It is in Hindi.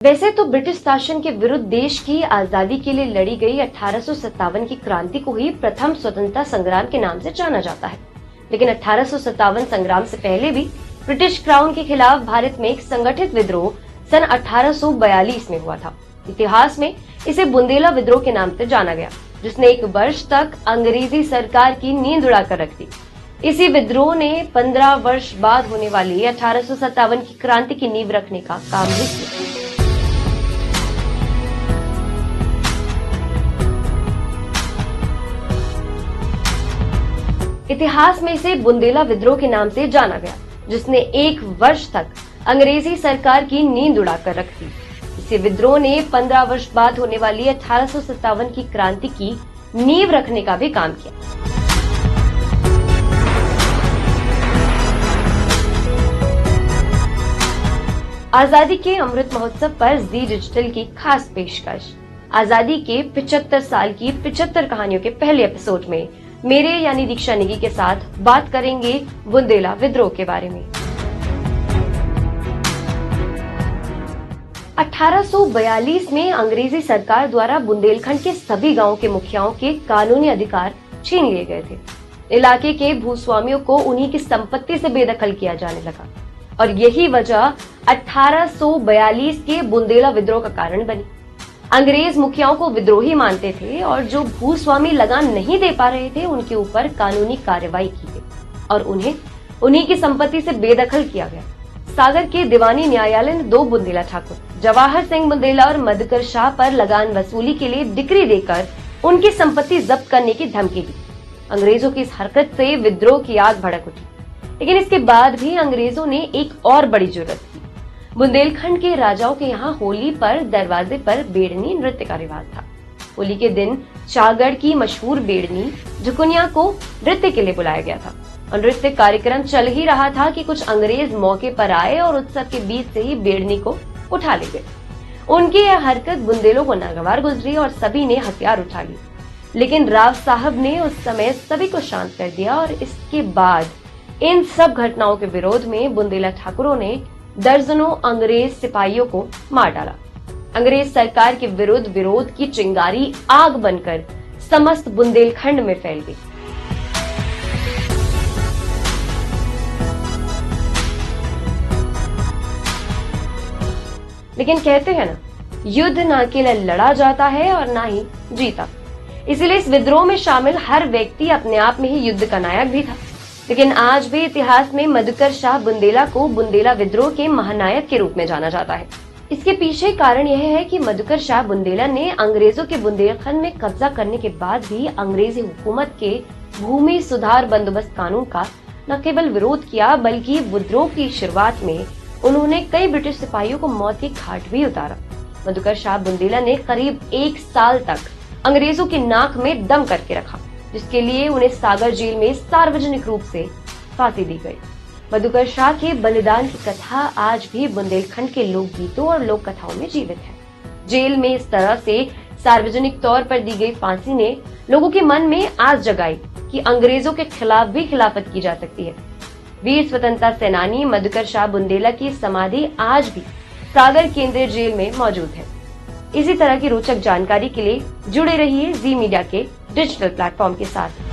वैसे तो ब्रिटिश शासन के विरुद्ध देश की आजादी के लिए लड़ी गई 1857 की क्रांति को ही प्रथम स्वतंत्रता संग्राम के नाम से जाना जाता है। लेकिन 1857 संग्राम से पहले भी ब्रिटिश क्राउन के खिलाफ भारत में एक संगठित विद्रोह सन 1842 में हुआ था। इतिहास में इसे बुंदेला विद्रोह के नाम से जाना गया, जिसने 1 वर्ष तक अंग्रेजी सरकार की नींद उड़ाकर रख दी। इसी विद्रोह ने 15 वर्ष बाद होने वाली 1857 की क्रांति की नींव रखने का काम भी किया। इतिहास में इसे बुंदेला विद्रोह के नाम से जाना गया, जिसने 1 वर्ष तक अंग्रेजी सरकार की नींद उड़ाकर रख दी। इसी विद्रोह ने 15 वर्ष बाद होने वाली 1857 की क्रांति की नींव रखने का भी काम किया। आजादी के अमृत महोत्सव पर जी डिजिटल की खास पेशकश। आजादी के 75 साल की 75 कहानियों के पहले एपिसोड में मेरे यानी दीक्षा नेगी के साथ बात करेंगे बुंदेला विद्रोह के बारे में। 1842 में अंग्रेजी सरकार द्वारा बुंदेलखंड के सभी गांवों के मुखियाओं के कानूनी अधिकार छीन लिए गए थे। इलाके के भूस्वामियों को उन्हीं की संपत्ति से बेदखल किया जाने लगा और यही वजह 1842 के बुंदेला विद्रोह का कारण बनी। अंग्रेज मुखियाओं को विद्रोही मानते थे और जो भूस्वामी लगान नहीं दे पा रहे थे उनके ऊपर कानूनी कार्रवाई की गई और उन्हें उन्हीं की संपत्ति से बेदखल किया गया। सागर के दीवानी न्यायालय ने 2 बुंदेला ठाकुर जवाहर सिंह बुंदेला और मधुकर शाह पर लगान वसूली के लिए डिक्री देकर उनकी संपत्ति जब्त करने की धमकी दी। अंग्रेजों की इस हरकत से विद्रोह की आग भड़क उठी, लेकिन इसके बाद भी अंग्रेजों ने एक और बड़ी जुर्रत की। बुंदेलखंड के राजाओं के यहाँ होली पर दरवाजे पर बेड़नी नृत्य का रिवाज था। होली के दिन शाहगढ़ की मशहूर बेड़नी झुकुनिया को नृत्य के लिए बुलाया गया था और नृत्य कार्यक्रम चल ही रहा था कि कुछ अंग्रेज मौके पर आए और उत्सव के बीच से ही बेड़नी को उठा ले गए। उनकी यह हरकत बुंदेलों को नागवार गुजरी और सभी ने हथियार उठा लिए, लेकिन राव साहब ने उस समय सभी को शांत कर दिया और इसके बाद इन सब घटनाओं के विरोध में बुंदेला ठाकुरों ने दर्जनों अंग्रेज सिपाहियों को मार डाला। अंग्रेज सरकार के विरुद्ध विरोध की चिंगारी आग बनकर समस्त बुंदेलखंड में फैल गई। लेकिन कहते हैं ना, युद्ध ना अकेला लड़ा जाता है और ना ही जीता। इसीलिए इस विद्रोह में शामिल हर व्यक्ति अपने आप में ही युद्ध का नायक भी था। लेकिन आज भी इतिहास में मधुकर शाह बुंदेला को बुंदेला विद्रोह के महानायक के रूप में जाना जाता है। इसके पीछे कारण यह है कि मधुकर शाह बुंदेला ने अंग्रेजों के बुंदेलखंड में कब्जा करने के बाद भी अंग्रेजी हुकूमत के भूमि सुधार बंदोबस्त कानून का न केवल विरोध किया, बल्कि विद्रोह की शुरुआत में उन्होंने कई ब्रिटिश सिपाहियों को मौत की घाट भी उतारा। मधुकर शाह बुंदेला ने करीब 1 साल तक अंग्रेजों की नाक में दम करके रखा, जिसके लिए उन्हें सागर जेल में सार्वजनिक रूप से फांसी दी गई। मधुकर शाह के बलिदान की कथा आज भी बुंदेलखंड के लोकगीतों और लोक कथाओं में जीवित है। जेल में इस तरह से सार्वजनिक तौर पर दी गई फांसी ने लोगों के मन में आस जगाई कि अंग्रेजों के खिलाफ भी खिलाफत की जा सकती है। वीर स्वतंत्रता सेनानी मधुकर शाह बुंदेला की समाधि आज भी सागर केंद्रीय जेल में मौजूद है। इसी तरह की रोचक जानकारी के लिए जुड़े रहिए जी मीडिया के डिजिटल प्लेटफॉर्म के साथ।